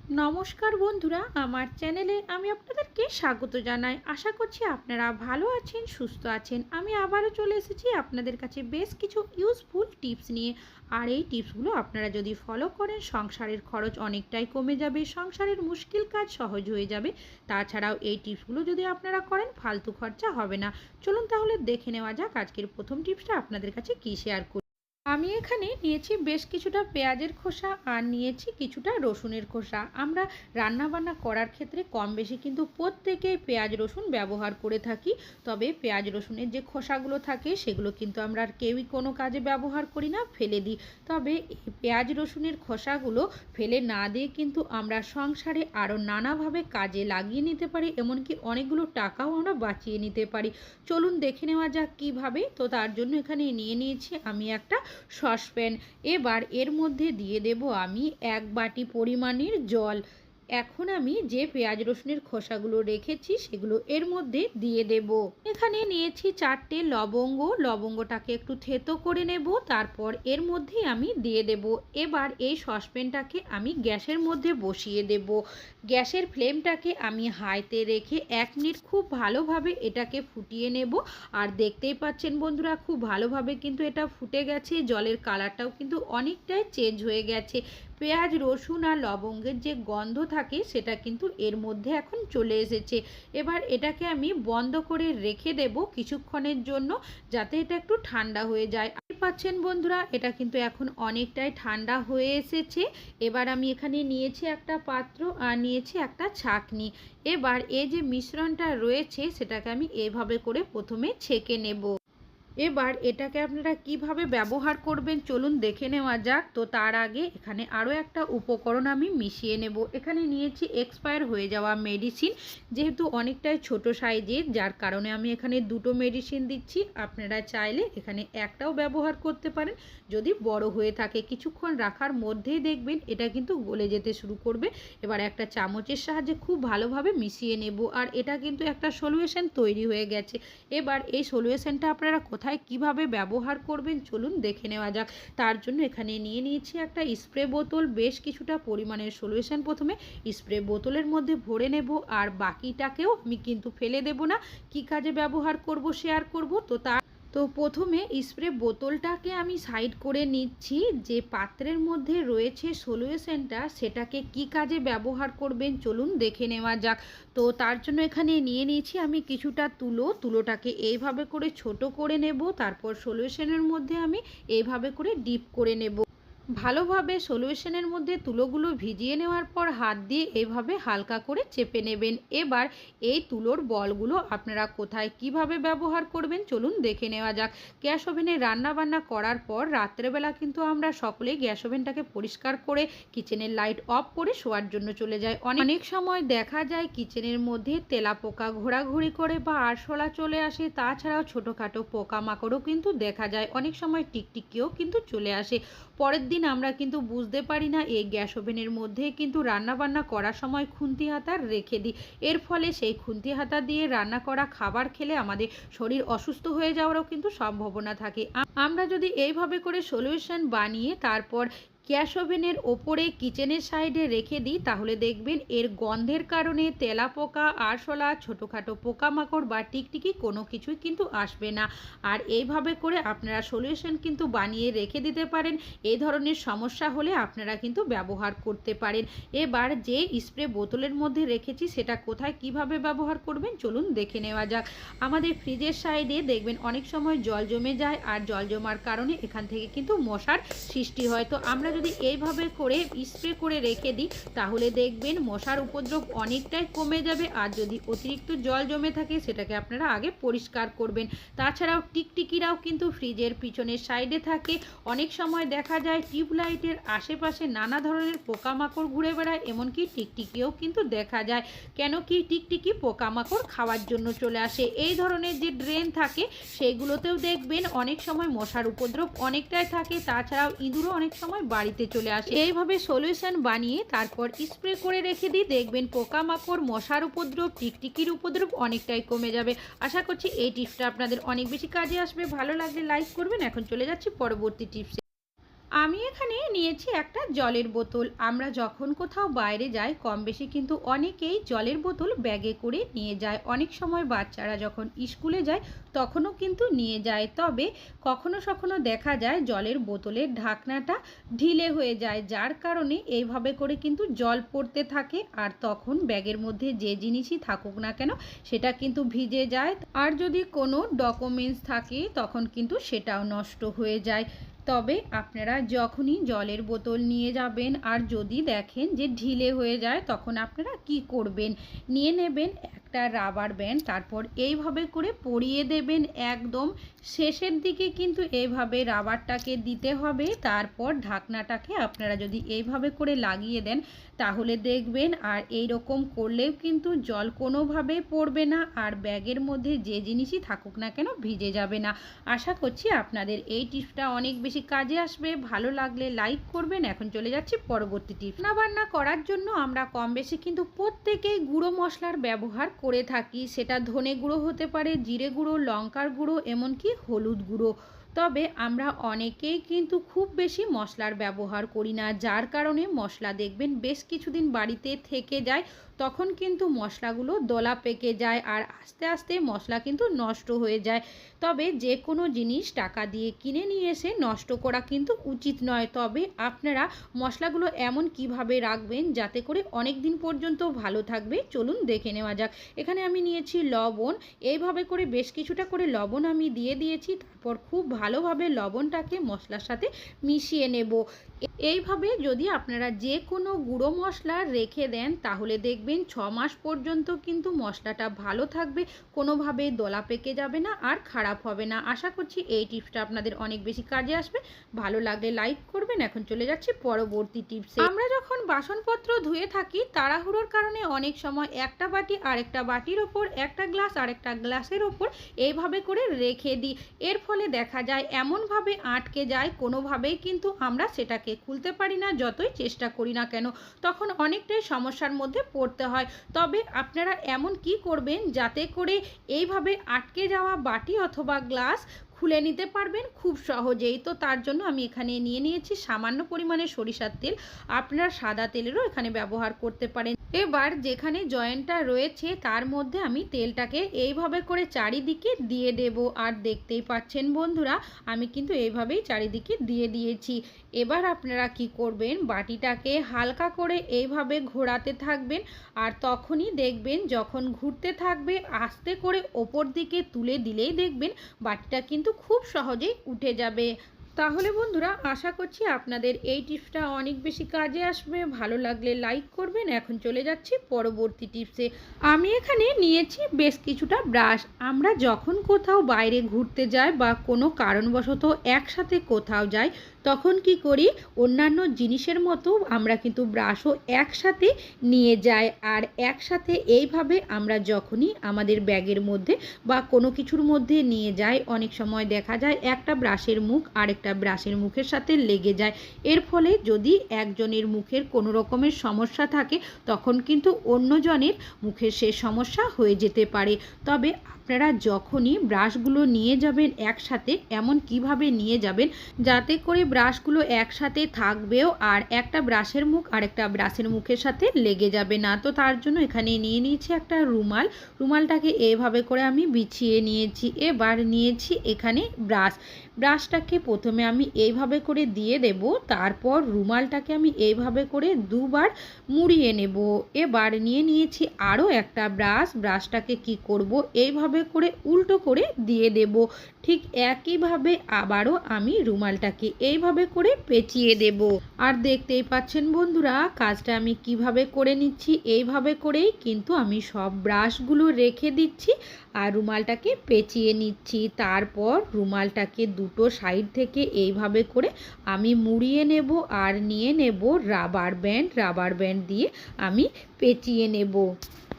নমস্কার বন্ধুরা, আমার চ্যানেলে আমি আপনাদেরকে স্বাগত জানাই। আশা করছি আপনারা ভালো আছেন, সুস্থ আছেন। আমি আবারও চলে এসেছি আপনাদের কাছে বেশ কিছু ইউজফুল টিপস নিয়ে। আর এই টিপসগুলো আপনারা যদি ফলো করেন, সংসারের খরচ অনেকটাই কমে যাবে, সংসারের মুশকিল কাজ সহজ হয়ে যাবে। তাছাড়াও এই টিপসগুলো যদি আপনারা করেন, ফালতু খরচা হবে না। চলুন তাহলে দেখে নেওয়া যাক আজকের প্রথম টিপসটা আপনাদের কাছে কী শেয়ার করি। আমি এখানে নিয়েছি বেশ কিছুটা পেঁয়াজের খোসা আর নিয়েছি কিছুটা রসুনের খোসা। আমরা রান্না বান্না করার ক্ষেত্রে কম বেশি কিন্তু প্রত্যেকেই পেঁয়াজ রসুন ব্যবহার করে থাকি। তবে পেঁয়াজ রসুনের যে খোসাগুলো থাকে সেগুলো কিন্তু আমরা আর কেউই কোনো কাজে ব্যবহার করি না, ফেলে দিই। তবে এই পেঁয়াজ রসুনের খোসাগুলো ফেলে না দিয়ে কিন্তু আমরা সংসারে আরও নানাভাবে কাজে লাগিয়ে নিতে পারি, এমনকি অনেকগুলো টাকাও আমরা বাঁচিয়ে নিতে পারি। চলুন দেখে নেওয়া যাক কীভাবে। তো তার জন্য এখানে নিয়ে নিয়েছি আমি একটা সসপ্যান। এবার এর মধ্যে দিয়ে দেব আমি 1 বাটি পরিমাণের জল। এখন আমি যে পেঁয়াজ রসুনের খোসাগুলো রেখেছি সেগুলো এর মধ্যে দিয়ে দেব। এখানে নিয়েছি 4টে লবঙ্গ। লবঙ্গটাকে একটু থেতো করে নেব, তারপর এর মধ্যে আমি দিয়ে দেব। এবার এই সসপ্যানটাকে আমি গ্যাসের মধ্যে বসিয়ে দেব। গ্যাসের ফ্লেমটাকে আমি হাইতে রেখে 1 মিনিট খুব ভালোভাবে এটাকে ফুটিয়ে নেব। আর দেখতেই পাচ্ছেন বন্ধুরা, খুব ভালোভাবে কিন্তু এটা ফুটে গেছে। জলের কালারটাও কিন্তু অনেকটাই চেঞ্জ হয়ে গেছে। পেঁয়াজ রসুন আর লবঙ্গের যে গন্ধ থাকে সেটা কিন্তু এর মধ্যে এখন চলে এসেছে। এবার এটাকে আমি বন্ধ করে রেখে দেব কিছুক্ষণের জন্য, যাতে এটা একটু ঠান্ডা হয়ে যায়। পাচ্ছেন বন্ধুরা, এটা কিন্তু এখন অনেকটাই ঠান্ডা হয়ে এসেছে। এবার আমি এখানে নিয়েছি একটা পাত্র আর নিয়েছি একটা ছাঁকনি। এবার এই যে মিশ্রণটা রয়েছে সেটাকে আমি এভাবে করে প্রথমে ছেঁকে নেব। এবার এটাকে আপনারা কিভাবে ব্যবহার করবেন চলুন দেখে নেওয়া যাক। তো তার আগে এখানে আরও একটা উপকরণ আমি মিশিয়ে নেব। এখানে নিয়েছি এক্সপায়ার হয়ে যাওয়া মেডিসিন। যেহেতু অনেকটাই ছোট সাইজের, যার কারণে আমি এখানে 2টো মেডিসিন দিচ্ছি। আপনারা চাইলে এখানে একটাও ব্যবহার করতে পারেন যদি বড় হয়ে থাকে। কিছুক্ষণ রাখার মধ্যেই দেখবেন এটা কিন্তু গলে যেতে শুরু করবে। এবার একটা চামচের সাহায্যে খুব ভালোভাবে মিশিয়ে নেব। আর এটা কিন্তু একটা সলিউশন তৈরি হয়ে গেছে। এবার এই সলিউশনটা আপনারা কোথায় কিভাবে ব্যবহার করবেন চলুন দেখে নেওয়া যাক। তার জন্য এখানে নিয়ে নিয়েছি একটা স্প্রে বোতল। বেশ কিছুটা পরিমাণের সলিউশন প্রথমে স্প্রে বোতলের মধ্যে ভরে নেব, আর বাকিটাকেও আমি কিন্তু ফেলে দেব না। কি কাজে ব্যবহার করব শেয়ার করব। তো প্রথমে স্প্রে বোতলটাকে আমি সাইড করে নিচ্ছি। যে পাত্রের মধ্যে রয়েছে সলিউশনটা সেটাকে কি কাজে ব্যবহার করবেন চলুন দেখে নেওয়া যাক। তো তার জন্য এখানে নিয়ে নিয়েছি আমি কিছুটা তুলোটাকে এইভাবে করে ছোট করে নেব। তারপর সলিউশনের মধ্যে আমি এইভাবে করে ডিপ করে নেব। ভালোভাবে সলিউশনের মধ্যে তুলোগুলো ভিজিয়ে নেওয়ার পর হাত দিয়ে এইভাবে হালকা করে চেপে নেবেন। এবার এই তুলোর বলগুলো আপনারা কোথায় কিভাবে ব্যবহার করবেন চলুন দেখে নেওয়া যাক। গ্যাস ওভেনে রান্না বান্না করার পর রাত্রেবেলা কিন্তু আমরা সকলেই গ্যাস ওভেনটাকে পরিষ্কার করে কিচেনের লাইট অফ করে শোয়ার জন্য চলে যাই। অনেক সময় দেখা যায় কিচেনের মধ্যে তেলাপোকা ঘোরাঘুরি করে বা আরশোলা চলে আসে। তাছাড়াও ছোটোখাটো পোকামাকড়ও কিন্তু দেখা যায়। অনেক সময় টিকটিকিও কিন্তু চলে আসে। পরের দিন আমরা কিন্তু বুঝতে পারি না এই গ্যাস ওভেনের মধ্যে কিন্তু রান্নাবান্না করার সময় খুন্তি হাতা রেখে দিই। এর ফলে সেই খুন্তি হাতা দিয়ে রান্না করা খাবার খেলে আমাদের শরীর অসুস্থ হয়ে যাওয়ারও কিন্তু সম্ভাবনা থাকে। আমরা যদি এইভাবে করে সলিউশন বানিয়ে তারপর গ্যাস ওভেনের ওপরে কিচেনের সাইডে রেখে দিই, তাহলে দেখবেন এর গন্ধের কারণে তেলাপোকা আরশোলা ছোটোখাটো পোকামাকড় বা টিকটিকি কোনো কিছুই কিন্তু আসবে না। আর এইভাবে করে আপনারা সলিউশন কিন্তু বানিয়ে রেখে দিতে পারেন। এই ধরনের সমস্যা হলে আপনারা কিন্তু ব্যবহার করতে পারেন। এবার যে স্প্রে বোতলের মধ্যে রেখেছি সেটা কোথায় কিভাবে ব্যবহার করবেন চলুন দেখে নেওয়া যাক। আমাদের ফ্রিজের সাইডে দেখবেন অনেক সময় জল জমে যায়, আর জল জমার কারণে এখান থেকে কিন্তু মশার সৃষ্টি হয়। তো আমরা যদি এইভাবে করে স্প্রে করে রেখে দিই তাহলে দেখবেন মশার উপদ্রব অনেকটাই কমে যাবে। আর যদি অতিরিক্ত জল জমে থাকে সেটাকে আপনারা আগে পরিষ্কার করবেন। তাছাড়াও টিকটিকিরাও কিন্তু ফ্রিজের পিছনের সাইডে থাকে। অনেক সময় দেখা যায় টিউবলাইটের আশেপাশে নানা ধরনের পোকামাকড় ঘুরে বেড়ায়, এমনকি টিকটিকিও কিন্তু দেখা যায়। কেন কি টিকটিকি পোকামাকড় খাওয়ার জন্য চলে আসে। এই ধরনের যে ড্রেন থাকে সেইগুলোতেও দেখবেন অনেক সময় মশার উপদ্রব অনেকটাই থাকে। তাছাড়াও ইঁদুরও অনেক সময় বাড়িতে চলে আসে। এইভাবে সলিউশন বানিয়ে তারপর স্প্রে করে রেখে দিই, দেখবেন পোকামাকড় মশার উপদ্রব টিকটিকির উপদ্রব অনেকটাই কমে যাবে। আশা করছি এই টিপসটা আপনাদের অনেক বেশি কাজে আসবে। ভালো লাগলে লাইক করবেন। এখন চলে যাচ্ছি পরবর্তী টিপসে। আমি এখানে নিয়েছি একটা জলের বোতল। আমরা যখন কোথাও বাইরে যাই কম বেশি কিন্তু অনেকেই জলের বোতল ব্যাগে করে নিয়ে যায়। অনেক সময় বাচ্চারা যখন স্কুলে যায় তখনও কিন্তু নিয়ে যায়। তবে কখনো কখনো দেখা যায় জলের বোতলের ঢাকনাটা ঢিলে হয়ে যায়, যার কারণে এইভাবে করে কিন্তু জল পড়তে থাকে আর তখন ব্যাগের মধ্যে যে জিনিসই থাকুক না কেন সেটা কিন্তু ভিজে যায়। আর যদি কোনো ডকুমেন্টস থাকে তখন কিন্তু সেটাও নষ্ট হয়ে যায়। তবে আপনারা যখনই জলের বোতল নিয়ে যাবেন আর যদি দেখেন যে ঢিলে হয়ে যায় তখন আপনারা কি করবেন, নিয়ে নেবেন একটা রাবার ব্যান্ড, তারপর এইভাবে করে পরিয়ে দেবেন। একদম শেষের দিকে কিন্তু এইভাবে রাবারটাকে দিতে হবে। তারপর ঢাকনাটাকে আপনারা যদি এইভাবে করে লাগিয়ে দেন তাহলে দেখবেন আর এই রকম করলেও কিন্তু জল কোনোভাবেই পড়বে না আর ব্যাগের মধ্যে যে জিনিসই থাকুক না কেন ভিজে যাবে না। আশা করছি আপনাদের এই টিপসটা অনেক বেশি কাজে আসবে। ভালো লাগলে লাইক করবেন। এখন চলে যাচ্ছি পরবর্তী টিপস। রান্না করার জন্য আমরা কম বেশি কিন্তু প্রত্যেকেই গুঁড়ো মশলার ব্যবহার করে থাকি। সেটা ধনে গুঁড়ো হতে পারে, জিরে গুঁড়ো, লঙ্কার গুঁড়ো, এমনকি হলুদ গুঁড়ো। তবে আমরা অনেকেই কিন্তু খুব বেশি মশলার ব্যবহার করি না, যার কারণে মশলা দেখবেন বেশ কিছুদিন বাড়িতে থেকে যায়। তখন কিন্তু মশলাগুলো দলা পেকে যায় আর আস্তে আস্তে মশলা কিন্তু নষ্ট হয়ে যায়। তবে যে কোনো জিনিস টাকা দিয়ে কিনে নিয়ে এসে নষ্ট করা কিন্তু উচিত নয়। তবে আপনারা মশলাগুলো এমন কিভাবে রাখবেন যাতে করে অনেক দিন পর্যন্ত ভালো থাকবে, চলুন দেখে নেওয়া যাক। এখানে আমি নিয়েছি লবণ। এইভাবে করে বেশ কিছুটা করে লবণ আমি দিয়ে দিয়েছি। তারপর খুব ভালোভাবে লবণটাকে মশলার সাথে মিশিয়ে নেব। এইভাবে যদি আপনারা যে কোনো গুঁড়ো মশলা রেখে দেন তাহলে দেখবেন 6 মাস পর্যন্ত কিন্তু মশলাটা ভালো থাকবে, কোনোভাবেই দলা পেকে যাবে না আর খারাপ হবে না। আশা করছি এই টিপসটা আপনাদের অনেক বেশি কাজে আসবে। ভালো লাগলে লাইক করবেন। এখন চলে যাচ্ছি পরবর্তী টিপসে। আমরা যখন বাসনপত্র ধুয়ে থাকি তাড়াহুড়োর কারণে অনেক সময় একটা বাটি আরেকটা বাটির ওপর, একটা গ্লাস আরেকটা গ্লাসের ওপর এইভাবে করে রেখে দিই। এর ফলে দেখা যায় এমনভাবে আটকে যায় কোনোভাবেই কিন্তু আমরা সেটাকে খুলতে পারি না, যতই চেষ্টা করি না কেন। তখন অনেকটাই সমস্যার মধ্যে পড়তে হয়। তবে আপনারা এমন কি করবেন যাতে করে এইভাবে আটকে যাওয়া বাটি অথবা গ্লাস খুলে নিতে পারবেন খুব সহজেই। তো তার জন্য আমি এখানে নিয়ে নিয়েছি সামান্য পরিমাণে সরিষার তেল। আপনারা সাদা তেলেরও এখানে ব্যবহার করতে পারেন। এবার যেখানে জয়েন্টটা রয়েছে তার মধ্যে আমি তেলটাকে এইভাবে করে চারিদিকে দিয়ে দেব। আর দেখতেই পাচ্ছেন বন্ধুরা আমি কিন্তু এইভাবেই চারিদিকে দিয়ে দিয়েছি। এবার আপনারা কি করবেন, বাটিটাকে হালকা করে এইভাবে ঘোরাতে থাকবেন আর তখনই দেখবেন যখন ঘুরতে থাকবে আস্তে করে ওপর দিকে তুলে দিলেই দেখবেন বাটিটা কিন্তু খুব সহজেই উঠে যাবে। তাহলে বন্ধুরা আশা করছি আপনাদের এই টিপসটা অনেক বেশি কাজে আসবে। ভালো লাগলে লাইক করবেন। এখন চলে যাচ্ছি পরবর্তী টিপসে। আমি এখানে নিয়েছি বেশ কিছুটা ব্রাশ। আমরা যখন কোথাও বাইরে ঘুরতে যাই বা কোনো কারণবশত একসাথে কোথাও যাই তখন কি করি, অন্যান্য জিনিসের মতো আমরা কিন্তু ব্রাশও একসাথে নিয়ে যাই। আর একসাথে এইভাবে আমরা যখনই আমাদের ব্যাগের মধ্যে বা কোনো কিছুর মধ্যে নিয়ে যাই অনেক সময় দেখা যায় একটা ব্রাশের মুখ আরেকটা ব্রাশের মুখের সাথে লেগে যায়। এর ফলে যদি একজনের মুখের কোনো রকমের সমস্যা থাকে তখন কিন্তু অন্যজনের মুখের সে সমস্যা হয়ে যেতে পারে। তবে আপনারা যখনই ব্রাশগুলো নিয়ে যাবেন একসাথে এমন কিভাবে নিয়ে যাবেন যাতে করে ব্রাশগুলো একসাথে থাকবেও আর একটা ব্রাশের মুখ আরেকটা ব্রাশের মুখের সাথে লেগে যাবে না। তো তার জন্য এখানে নিয়ে নিয়েছি একটা রুমাল। রুমালটাকে এভাবে করে আমি বিছিয়ে নিয়েছি। এবার নিয়েছি এখানে ব্রাশটাকে প্রথমে আমি এইভাবে করে দিয়ে দেব, তারপর রুমালটাকে আমি এইভাবে করে দুবার মুড়িয়ে নেব। এবার নিয়ে নিয়েছি আরও একটা ব্রাশটাকে কি করব, এইভাবে করে উল্টো করে দিয়ে দেব। ঠিক একইভাবে আবারও আমি রুমালটাকে এইভাবে করে পেঁচিয়ে দেব। আর দেখতেই পাচ্ছেন বন্ধুরা কাজটা আমি কিভাবে করে নিচ্ছি। এইভাবে করেই কিন্তু আমি সব ব্রাশগুলো রেখে দিচ্ছি আর রুমালটাকে পেঁচিয়ে নিচ্ছি। তারপর রুমালটাকে দুটো সাইড থেকে এইভাবে করে আমি মুড়িয়ে নেব আর নিয়ে নেব রাবার ব্যান্ড দিয়ে আমি পেঁচিয়ে নেব।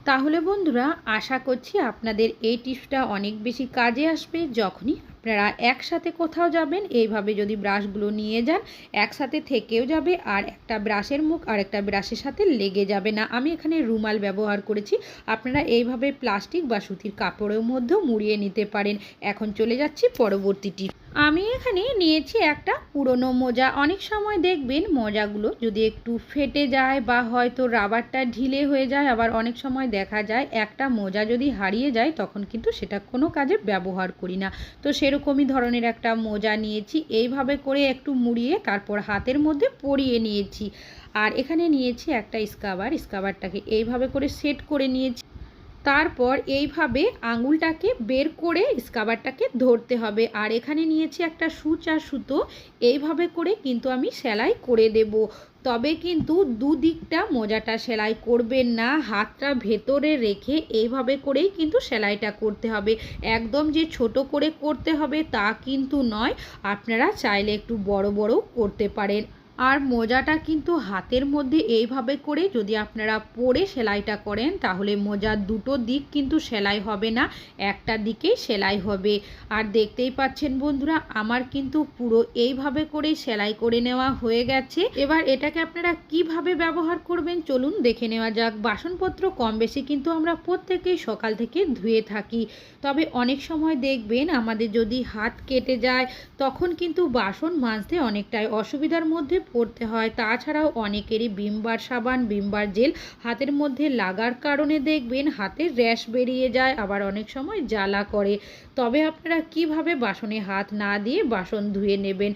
তাহলে বন্ধুরা আশা করছি আপনাদের এই টিপসটা অনেক বেশি কাজে আসবে। যখনই আপনারা একসাথে কোথাও যাবেন এইভাবে যদি ব্রাশগুলো নিয়ে যান একসাথে থেকেও যাবে আর একটা ব্রাশের মুখ আর একটা ব্রাশের সাথে লেগে যাবে না। আমি এখানে রুমাল ব্যবহার করেছি, আপনারা এইভাবে প্লাস্টিক বা সুতির কাপড়ের মধ্যেও মুড়িয়ে নিতে পারেন। এখন চলে যাচ্ছি পরবর্তী টিপস। আমি এখানে নিয়েছি একটা পুরনো মোজা। অনেক সময় দেখবেন মোজাগুলো যদি একটু ফেটে যায় বা হয়তো রাবারটা ঢিলে হয়ে যায়, আবার অনেক সময় দেখা যায় একটা মোজা যদি হারিয়ে যায় তখন কিন্তু সেটা কোনো কাজে ব্যবহার করি না। তো সেরকমই ধরনের একটা মোজা নিয়েছি, এইভাবে করে একটু মুড়িয়ে তারপর হাতের মধ্যে পরিয়ে নিয়েছি। আর এখানে নিয়েছি একটা স্কাবারটাকে এইভাবে করে সেট করে নিয়েছি। তারপর এইভাবে আঙুলটাকে বের করে স্কাবারটাকে ধরতে হবে। আর এখানে নিয়েছি একটা সূচ আর সুতো, এইভাবে করে কিন্তু আমি সেলাই করে দেব। তবে কিন্তু দুদিকটা মোজাটা সেলাই করবেন না, হাতটা ভেতরে রেখে এইভাবে করেই কিন্তু সেলাইটা করতে হবে। একদম যে ছোট করে করতে হবে তা কিন্তু নয়, আপনারা চাইলে একটু বড় বড়ও করতে পারেন। আর মোজাটা কিন্তু হাতের মধ্যে এইভাবে করে যদি আপনারা পরে সেলাইটা করেন তাহলে মোজার দুটো দিক কিন্তু সেলাই হবে না, একটা দিকেই সেলাই হবে। আর দেখতেই পাচ্ছেন বন্ধুরা, আমার কিন্তু পুরো এইভাবে করে সেলাই করে নেওয়া হয়ে গেছে। এবার এটাকে আপনারা কিভাবে ব্যবহার করবেন চলুন দেখে নেওয়া যাক। বাসনপত্র কম বেশি কিন্তু আমরা প্রত্যেকেই সকাল থেকে ধুয়ে থাকি, তবে অনেক সময় দেখবেন আমাদের যদি হাত কেটে যায় তখন কিন্তু বাসন মাজতে অনেকটাই অসুবিধার মধ্যে পড়তে হয়। তাছাড়াও অনেকেরই ভিম সাবান, ভিম জেল হাতের মধ্যে লাগার কারণে দেখবেন হাতের র্যাশ বেরিয়ে যায়, আবার অনেক সময় জ্বালা করে। তবে আপনারা কিভাবে বাসনে হাত না দিয়ে বাসন ধুয়ে নেবেন,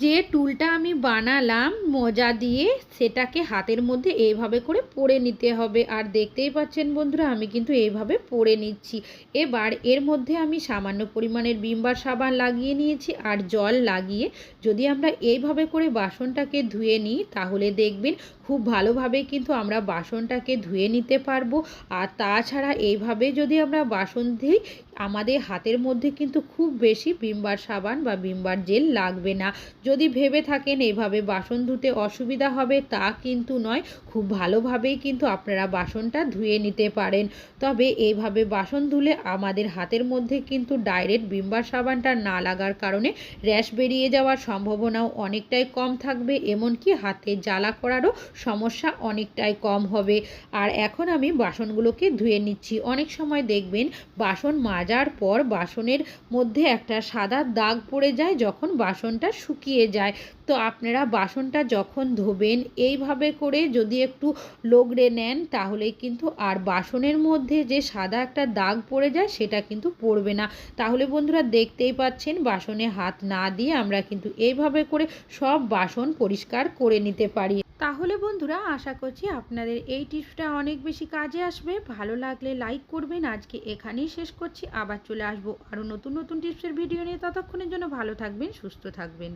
যে টুলটা আমি বানালাম মোজা দিয়ে সেটাকে হাতের মধ্যে এইভাবে করে পরে নিতে হবে। আর দেখতেই পাচ্ছেন বন্ধুরা, আমি কিন্তু এইভাবে পরে নিচ্ছি। এবার এর মধ্যে আমি সামান্য পরিমাণের ভিম সাবান লাগিয়ে নিয়েছি আর জল লাগিয়ে যদি আমরা এইভাবে করে বাসনটাকে ধুয়ে নিই তাহলে দেখবেন খুব ভালোভাবে কিন্তু আমরা বাসনটাকে ধুয়ে নিতে পারবো। আর তাছাড়া এইভাবে যদি আমরা বাসন ধুই আমাদের হাতের মধ্যে কিন্তু খুব বেশি ভিম সাবান বা ভিম জেল লাগবে না। যদি ভেবে থাকেন এইভাবে বাসন ধুতে অসুবিধা হবে তা কিন্তু নয়, খুব ভালোভাবেই কিন্তু আপনারা বাসনটা ধুয়ে নিতে পারেন। তবে এইভাবে বাসন ধুলে আমাদের হাতের মধ্যে কিন্তু ডাইরেক্ট ভিম সাবানটা না লাগার কারণে র্যাশ বেরিয়ে যাওয়ার সম্ভাবনাও অনেকটাই কম থাকবে, এমনকি হাতে জ্বালা করারও সমস্যা অনেকটাই কম হবে। আর এখন আমি বাসনগুলোকে ধুয়ে নিচ্ছি। অনেক সময় দেখবেন বাসন মাজার পর বাসনের মধ্যে একটা সাদা দাগ পড়ে যায় যখন বাসনটা শুকিয়ে যায়। তো আপনারা বাসনটা যখন ধোবেন এইভাবে করে যদি একটু লগড়ে নেন তাহলে কিন্তু আর বাসনের মধ্যে যে সাদা একটা দাগ পড়ে যায় সেটা কিন্তু পড়বে না। তাহলে বন্ধুরা দেখতেই পাচ্ছেন বাসনে হাত না দিয়ে আমরা কিন্তু এইভাবে করে সব বাসন পরিষ্কার করে নিতে পারি। তাহলে বন্ধুরা আশা করছি আপনাদের এই টিপসটা অনেক বেশি কাজে আসবে। ভালো লাগলে লাইক করবেন। আজকে এখানেই শেষ করছি, আবার চলে আসবো আরও নতুন নতুন টিপসের ভিডিও নিয়ে। ততক্ষণের জন্য ভালো থাকবেন, সুস্থ থাকবেন।